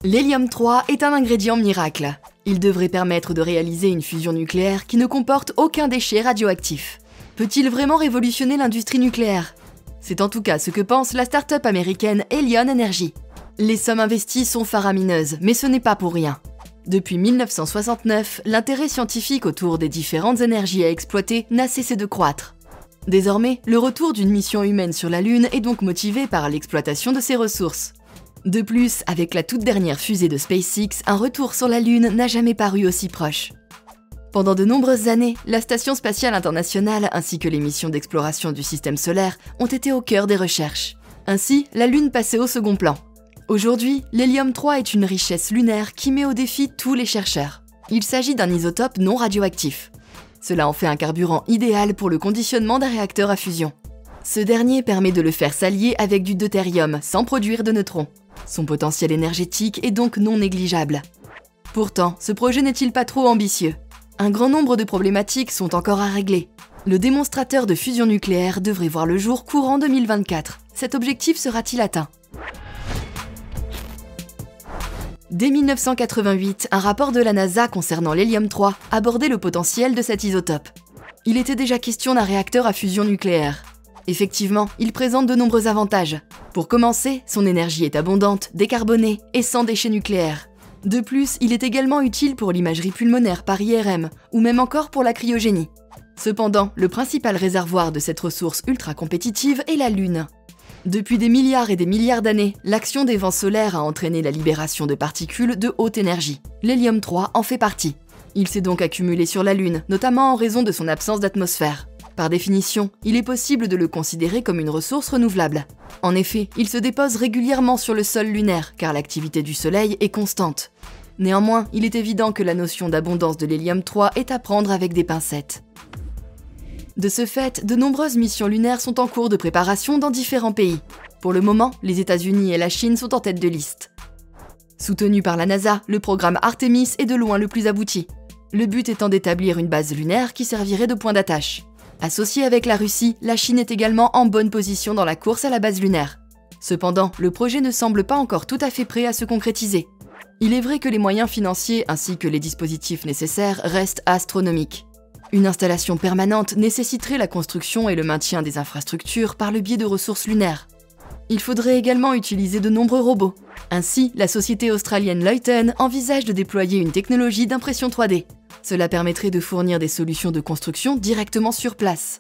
L'hélium-3 est un ingrédient miracle. Il devrait permettre de réaliser une fusion nucléaire qui ne comporte aucun déchet radioactif. Peut-il vraiment révolutionner l'industrie nucléaire? C'est en tout cas ce que pense la start-up américaine Elion Energy. Les sommes investies sont faramineuses, mais ce n'est pas pour rien. Depuis 1969, l'intérêt scientifique autour des différentes énergies à exploiter n'a cessé de croître. Désormais, le retour d'une mission humaine sur la Lune est donc motivé par l'exploitation de ses ressources. De plus, avec la toute dernière fusée de SpaceX, un retour sur la Lune n'a jamais paru aussi proche. Pendant de nombreuses années, la Station spatiale internationale ainsi que les missions d'exploration du système solaire ont été au cœur des recherches. Ainsi, la Lune passait au second plan. Aujourd'hui, l'hélium-3 est une richesse lunaire qui met au défi tous les chercheurs. Il s'agit d'un isotope non radioactif. Cela en fait un carburant idéal pour le conditionnement d'un réacteur à fusion. Ce dernier permet de le faire s'allier avec du deutérium sans produire de neutrons. Son potentiel énergétique est donc non négligeable. Pourtant, ce projet n'est-il pas trop ambitieux? Un grand nombre de problématiques sont encore à régler. Le démonstrateur de fusion nucléaire devrait voir le jour courant 2024. Cet objectif sera-t-il atteint? Dès 1988, un rapport de la NASA concernant l'hélium-3 abordait le potentiel de cet isotope. Il était déjà question d'un réacteur à fusion nucléaire. Effectivement, il présente de nombreux avantages. Pour commencer, son énergie est abondante, décarbonée et sans déchets nucléaires. De plus, il est également utile pour l'imagerie pulmonaire par IRM, ou même encore pour la cryogénie. Cependant, le principal réservoir de cette ressource ultra compétitive est la Lune. Depuis des milliards et des milliards d'années, l'action des vents solaires a entraîné la libération de particules de haute énergie. L'hélium-3 en fait partie. Il s'est donc accumulé sur la Lune, notamment en raison de son absence d'atmosphère. Par définition, il est possible de le considérer comme une ressource renouvelable. En effet, il se dépose régulièrement sur le sol lunaire, car l'activité du Soleil est constante. Néanmoins, il est évident que la notion d'abondance de l'hélium-3 est à prendre avec des pincettes. De ce fait, de nombreuses missions lunaires sont en cours de préparation dans différents pays. Pour le moment, les États-Unis et la Chine sont en tête de liste. Soutenu par la NASA, le programme Artemis est de loin le plus abouti. Le but étant d'établir une base lunaire qui servirait de point d'attache. Associée avec la Russie, la Chine est également en bonne position dans la course à la base lunaire. Cependant, le projet ne semble pas encore tout à fait prêt à se concrétiser. Il est vrai que les moyens financiers ainsi que les dispositifs nécessaires restent astronomiques. Une installation permanente nécessiterait la construction et le maintien des infrastructures par le biais de ressources lunaires. Il faudrait également utiliser de nombreux robots. Ainsi, la société australienne Luyten envisage de déployer une technologie d'impression 3D. Cela permettrait de fournir des solutions de construction directement sur place.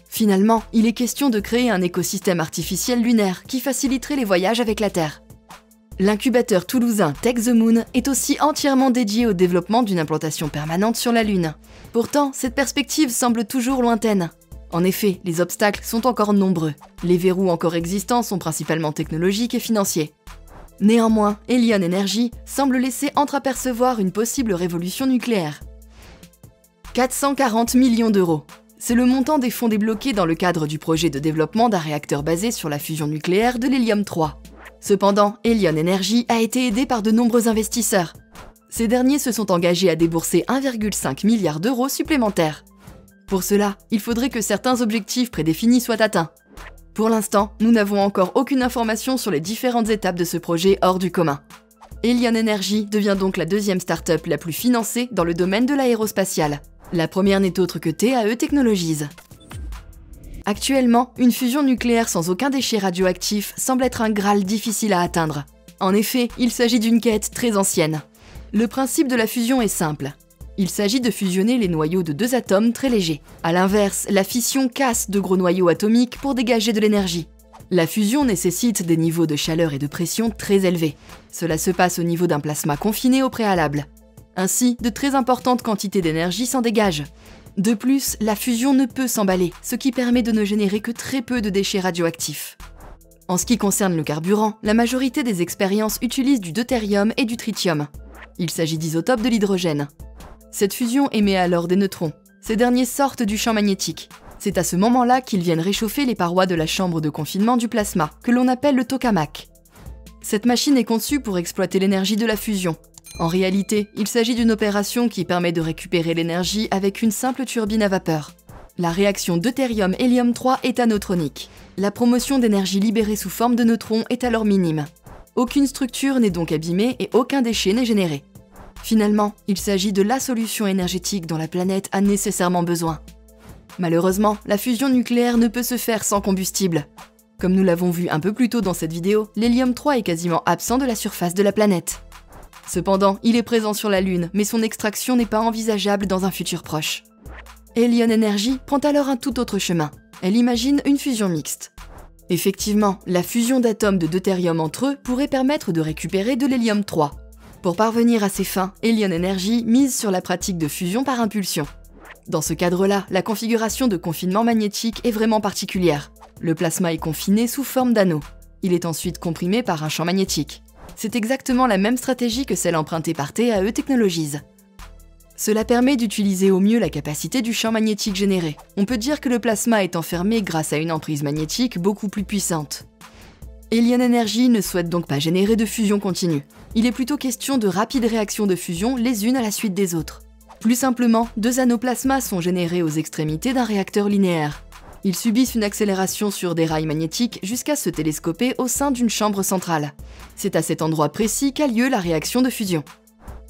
Finalement, il est question de créer un écosystème artificiel lunaire qui faciliterait les voyages avec la Terre. L'incubateur toulousain Tech the Moon est aussi entièrement dédié au développement d'une implantation permanente sur la Lune. Pourtant, cette perspective semble toujours lointaine. En effet, les obstacles sont encore nombreux. Les verrous encore existants sont principalement technologiques et financiers. Néanmoins, Elion Energy semble laisser entreapercevoir une possible révolution nucléaire. 440 millions d'euros. C'est le montant des fonds débloqués dans le cadre du projet de développement d'un réacteur basé sur la fusion nucléaire de l'hélium-3. Cependant, Elion Energy a été aidé par de nombreux investisseurs. Ces derniers se sont engagés à débourser 1,5 milliard d'euros supplémentaires. Pour cela, il faudrait que certains objectifs prédéfinis soient atteints. Pour l'instant, nous n'avons encore aucune information sur les différentes étapes de ce projet hors du commun. Elion Energy devient donc la deuxième start-up la plus financée dans le domaine de l'aérospatiale. La première n'est autre que TAE Technologies. Actuellement, une fusion nucléaire sans aucun déchet radioactif semble être un Graal difficile à atteindre. En effet, il s'agit d'une quête très ancienne. Le principe de la fusion est simple. Il s'agit de fusionner les noyaux de deux atomes très légers. A l'inverse, la fission casse de gros noyaux atomiques pour dégager de l'énergie. La fusion nécessite des niveaux de chaleur et de pression très élevés. Cela se passe au niveau d'un plasma confiné au préalable. Ainsi, de très importantes quantités d'énergie s'en dégagent. De plus, la fusion ne peut s'emballer, ce qui permet de ne générer que très peu de déchets radioactifs. En ce qui concerne le carburant, la majorité des expériences utilisent du deutérium et du tritium. Il s'agit d'isotopes de l'hydrogène. Cette fusion émet alors des neutrons. Ces derniers sortent du champ magnétique. C'est à ce moment-là qu'ils viennent réchauffer les parois de la chambre de confinement du plasma, que l'on appelle le tokamak. Cette machine est conçue pour exploiter l'énergie de la fusion. En réalité, il s'agit d'une opération qui permet de récupérer l'énergie avec une simple turbine à vapeur. La réaction deutérium-hélium-3 est aneutronique. La promotion d'énergie libérée sous forme de neutrons est alors minime. Aucune structure n'est donc abîmée et aucun déchet n'est généré. Finalement, il s'agit de la solution énergétique dont la planète a nécessairement besoin. Malheureusement, la fusion nucléaire ne peut se faire sans combustible. Comme nous l'avons vu un peu plus tôt dans cette vidéo, l'hélium-3 est quasiment absent de la surface de la planète. Cependant, il est présent sur la Lune, mais son extraction n'est pas envisageable dans un futur proche. Elion Energy prend alors un tout autre chemin. Elle imagine une fusion mixte. Effectivement, la fusion d'atomes de deutérium entre eux pourrait permettre de récupérer de l'hélium-3. Pour parvenir à ces fins, Elion Energy mise sur la pratique de fusion par impulsion. Dans ce cadre-là, la configuration de confinement magnétique est vraiment particulière. Le plasma est confiné sous forme d'anneau. Il est ensuite comprimé par un champ magnétique. C'est exactement la même stratégie que celle empruntée par TAE Technologies. Cela permet d'utiliser au mieux la capacité du champ magnétique généré. On peut dire que le plasma est enfermé grâce à une emprise magnétique beaucoup plus puissante. Elion Energy ne souhaite donc pas générer de fusion continue. Il est plutôt question de rapides réactions de fusion les unes à la suite des autres. Plus simplement, deux anneaux plasma sont générés aux extrémités d'un réacteur linéaire. Ils subissent une accélération sur des rails magnétiques jusqu'à se télescoper au sein d'une chambre centrale. C'est à cet endroit précis qu'a lieu la réaction de fusion.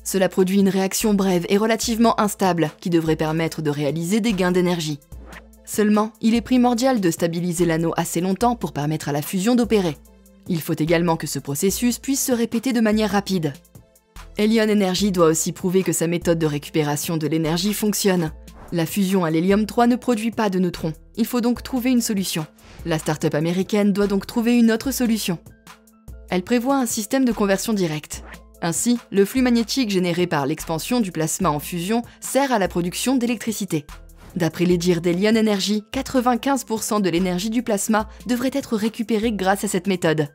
Cela produit une réaction brève et relativement instable qui devrait permettre de réaliser des gains d'énergie. Seulement, il est primordial de stabiliser l'anneau assez longtemps pour permettre à la fusion d'opérer. Il faut également que ce processus puisse se répéter de manière rapide. Elion Energy doit aussi prouver que sa méthode de récupération de l'énergie fonctionne. La fusion à l'hélium-3 ne produit pas de neutrons, il faut donc trouver une solution. La start-up américaine doit donc trouver une autre solution. Elle prévoit un système de conversion directe. Ainsi, le flux magnétique généré par l'expansion du plasma en fusion sert à la production d'électricité. D'après les dires d'Elion Energy, 95% de l'énergie du plasma devrait être récupérée grâce à cette méthode.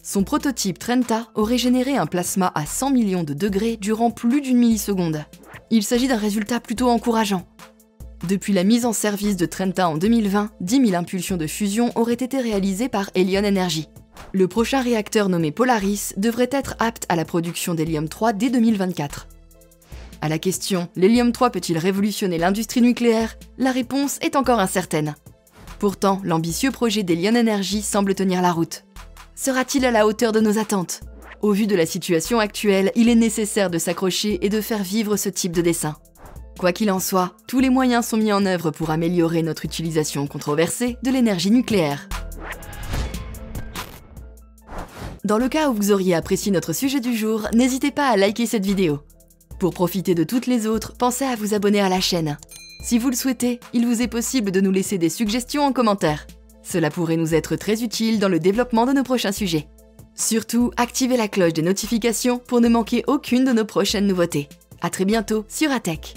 Son prototype Trenta aurait généré un plasma à 100 millions de degrés durant plus d'une milliseconde. Il s'agit d'un résultat plutôt encourageant. Depuis la mise en service de Trenta en 2020, 10 000 impulsions de fusion auraient été réalisées par Elion Energy. Le prochain réacteur nommé Polaris devrait être apte à la production d'hélium-3 dès 2024. À la question « L'hélium-3 peut-il révolutionner l'industrie nucléaire ?», la réponse est encore incertaine. Pourtant, l'ambitieux projet d'Elion Energy semble tenir la route. Sera-t-il à la hauteur de nos attentes ? Au vu de la situation actuelle, il est nécessaire de s'accrocher et de faire vivre ce type de dessin. Quoi qu'il en soit, tous les moyens sont mis en œuvre pour améliorer notre utilisation controversée de l'énergie nucléaire. Dans le cas où vous auriez apprécié notre sujet du jour, n'hésitez pas à liker cette vidéo. Pour profiter de toutes les autres, pensez à vous abonner à la chaîne. Si vous le souhaitez, il vous est possible de nous laisser des suggestions en commentaire. Cela pourrait nous être très utile dans le développement de nos prochains sujets. Surtout, activez la cloche des notifications pour ne manquer aucune de nos prochaines nouveautés. À très bientôt sur ATech.